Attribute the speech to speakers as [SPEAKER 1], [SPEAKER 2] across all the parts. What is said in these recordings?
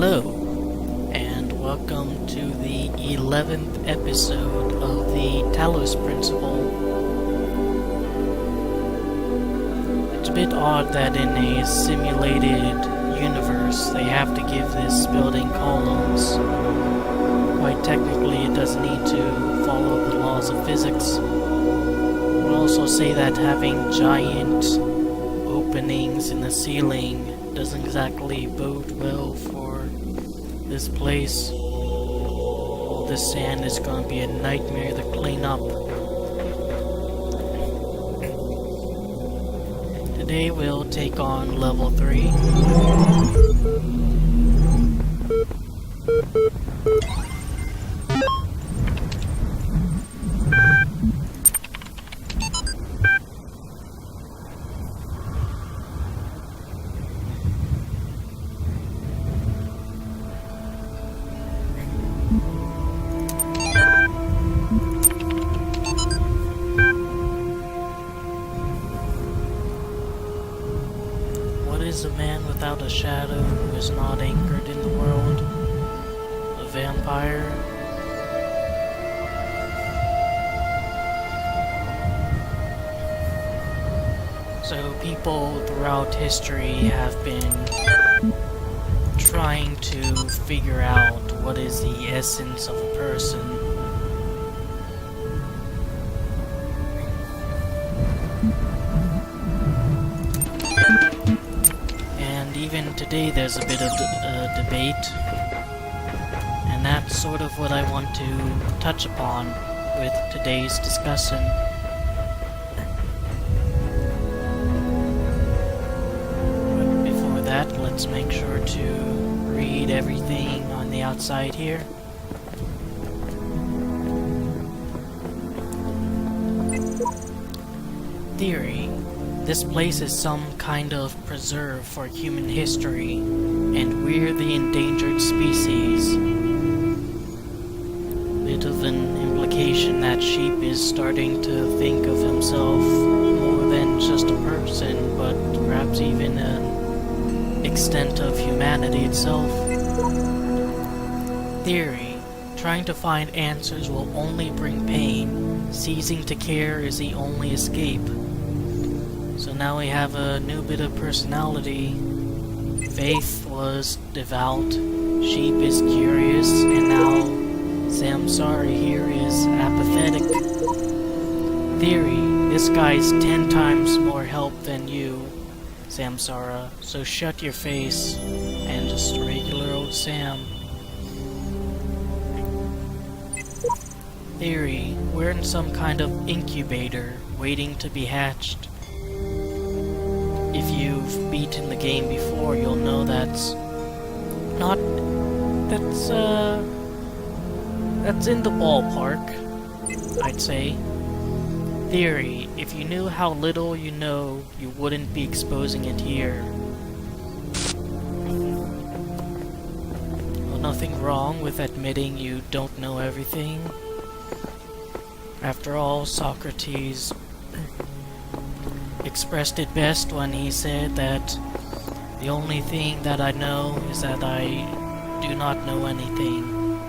[SPEAKER 1] Hello, and welcome to the 11th episode of the Talos Principle. It's a bit odd that in a simulated universe they have to give this building columns. Quite technically, it doesn't need to follow the laws of physics. We'll also say that having giant openings in the ceiling doesn't exactly bode well for this place. All this sand is going to be a nightmare to clean up. Today we'll take on level 3. Is a man without a shadow who is not anchored in the world? A vampire? So people throughout history have been trying to figure out what is the essence of a person. Even today there's a bit of debate, and that's sort of what I want to touch upon with today's discussion. But before that, let's make sure to read everything on the outside here. Theory. This place is some kind of preserve for human history, and we're the endangered species. Bit of an implication that Sheep is starting to think of himself more than just a person, but perhaps even an extent of humanity itself. Theory. Trying to find answers will only bring pain. Ceasing to care is the only escape. So now we have a new bit of personality. Faith was devout, Sheep is curious, and now Samsara here is apathetic. Theory, this guy's 10 times more help than you, Samsara, so shut your face and just regular old Sam. Theory, we're in some kind of incubator waiting to be hatched. If you've beaten the game before, you'll know that's in the ballpark, I'd say. Theory, if you knew how little you know, you wouldn't be exposing it here. Well, nothing wrong with admitting you don't know everything. After all, Socrates expressed it best when he said that the only thing that I know is that I do not know anything.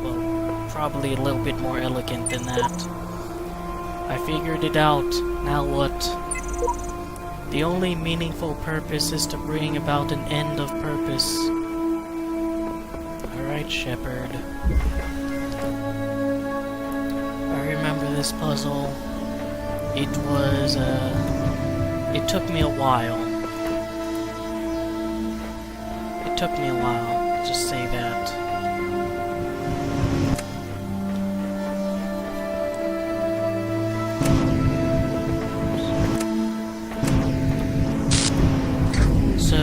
[SPEAKER 1] Well, probably a little bit more elegant than that. I figured it out, now what? The only meaningful purpose is to bring about an end of purpose. Alright, Shepherd. I remember this puzzle. It was, it took me a while. It took me a while, just say that. So,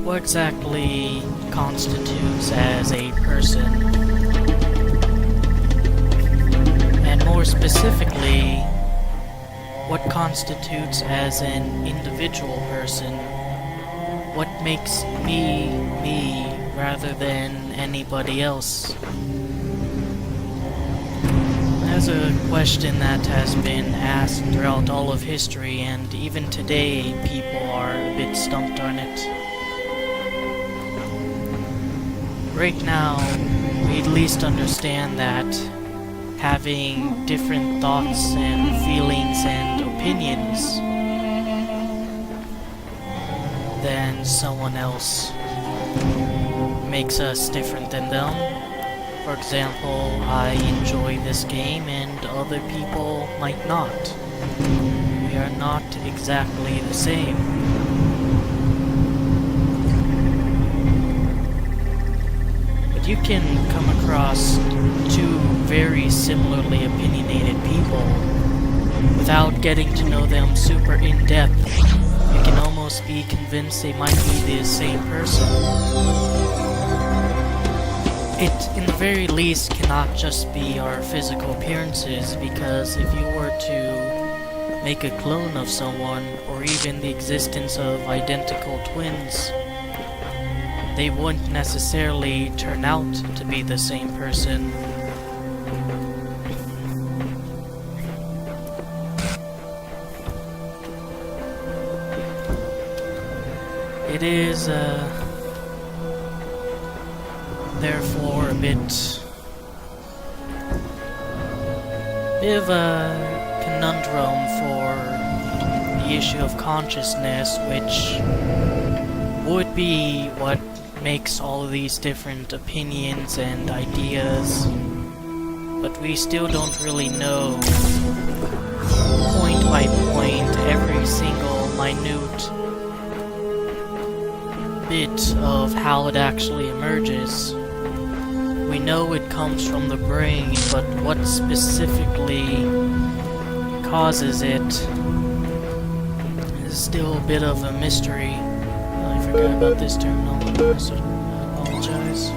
[SPEAKER 1] what exactly constitutes as a person? And more specifically, what constitutes as an individual person? What makes me, me, rather than anybody else? That's a question that has been asked throughout all of history, and even today people are a bit stumped on it. right now, we at least understand that having different thoughts and feelings and opinions than someone else makes us different than them. For example, I enjoy this game and other people might not. We are not exactly the same. But you can come across two very similarly opinionated people without getting to know them super in-depth. You can almost be convinced they might be the same person. It, in the very least, cannot just be our physical appearances, because if you were to make a clone of someone, or even the existence of identical twins, they wouldn't necessarily turn out to be the same person. It is, therefore a bit of a conundrum for the issue of consciousness, which would be what makes all of these different opinions and ideas, but we still don't really know point by point every single minute bit of how it actually emerges. We know it comes from the brain, but what specifically causes it is still a bit of a mystery. I forgot about this terminology, so I apologize.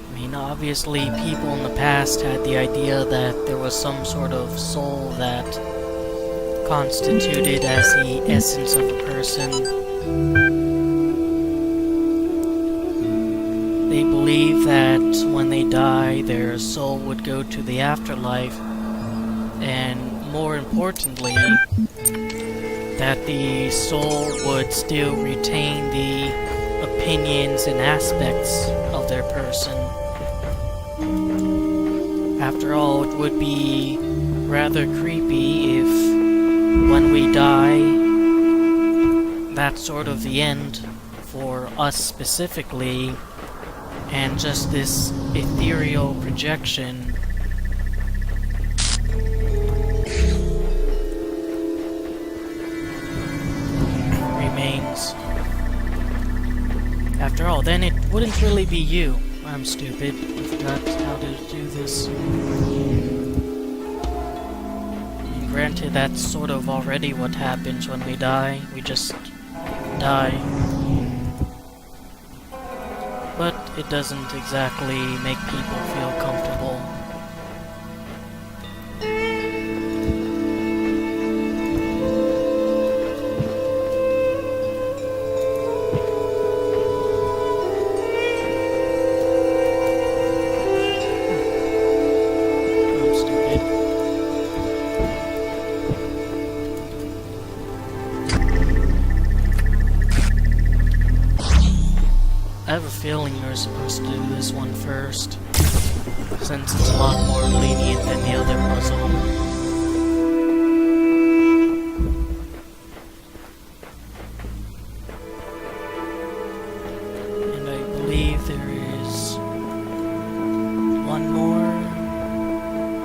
[SPEAKER 1] I mean, obviously people in the past had the idea that there was some sort of soul that constituted as the essence of a person. They believe that when they die, their soul would go to the afterlife, and more importantly, that the soul would still retain the opinions and aspects of their person. After all, it would be rather creepy if when we die, that's sort of the end for us specifically, and just this ethereal projection remains. After all, then it wouldn't really be you. I'm stupid. I forgot how to do this. Granted, that's sort of already what happens when we die. We just die. But it doesn't exactly make people feel comfortable. I have a feeling you're supposed to do this one first, since it's a lot more lenient than the other puzzle. And I believe there is one more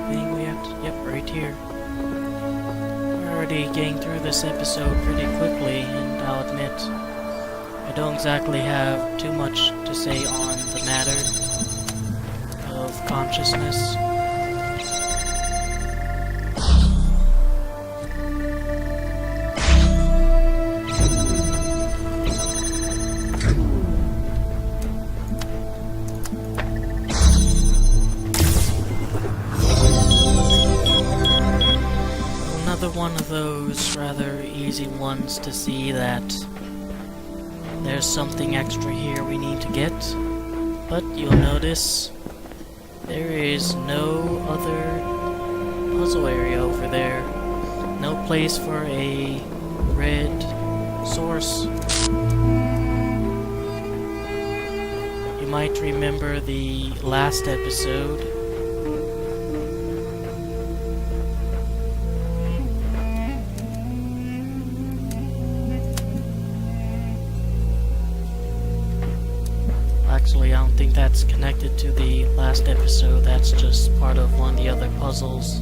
[SPEAKER 1] thing we have to... Yep, right here. We're already getting through this episode pretty quickly, and I'll admit, I don't exactly have too much to say on the matter of consciousness. Another one of those rather easy ones to see that there's something extra here we need to get, but you'll notice there is no other puzzle area over there. No place for a red source. You might remember the last episode. Actually, I don't think that's connected to the last episode. That's just part of one of the other puzzles.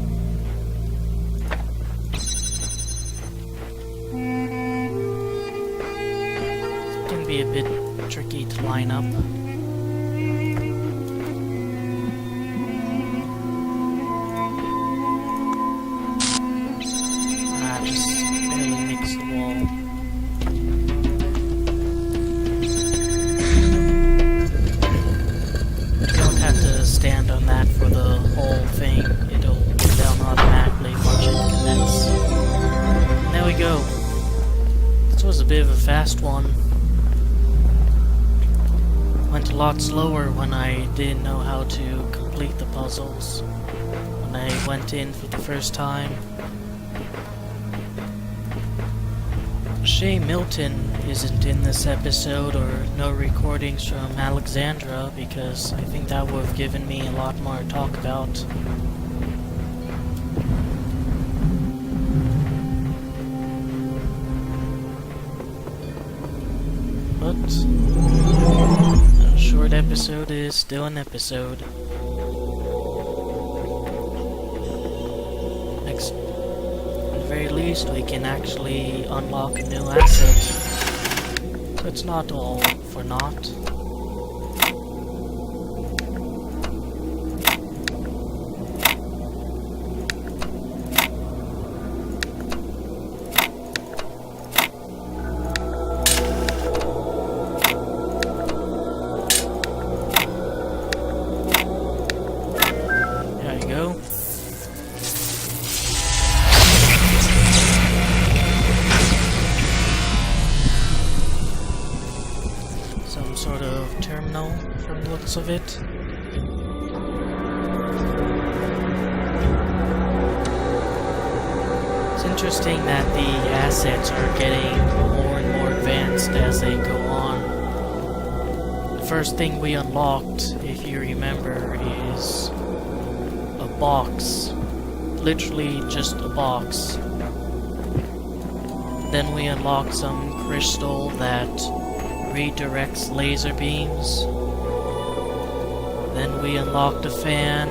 [SPEAKER 1] It can be a bit tricky to line up. Just barely makes the wall. You don't have to stand on that for the whole thing. It'll go down automatically once it connects. And there we go. This was a bit of a fast one. Went a lot slower when I didn't know how to complete the puzzles. When I went in for the first time. Shame Milton isn't in this episode, or no recordings from Alexandra, because I think that would have given me a lot more to talk about. But a short episode is still an episode. Next, at the very least, we can actually unlock a new asset. So it's not all for naught. There you go. Some sort of terminal from the looks of it. It's interesting that the assets are getting more and more advanced as they go on. The first thing we unlocked, if you remember, is a box. Literally just a box. Then we unlock some crystal that redirects laser beams. Then we unlocked a fan,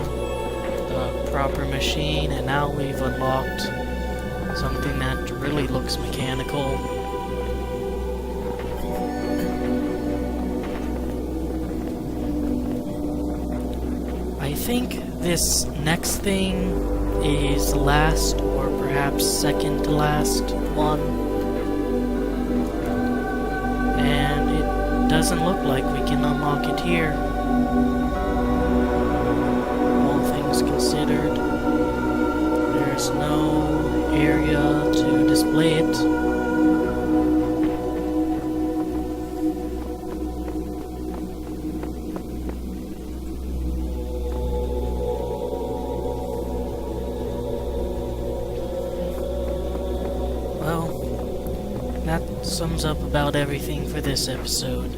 [SPEAKER 1] the proper machine, and now we've unlocked something that really looks mechanical. I think this next thing is the last, or perhaps second to last one. And it doesn't look like we can unlock it here. All things considered, there's no area to display it. Well, that sums up about everything for this episode.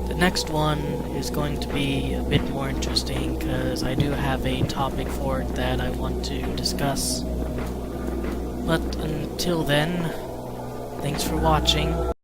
[SPEAKER 1] The next one is going to be a bit more interesting because I do have a topic for it that I want to discuss. But until then, thanks for watching.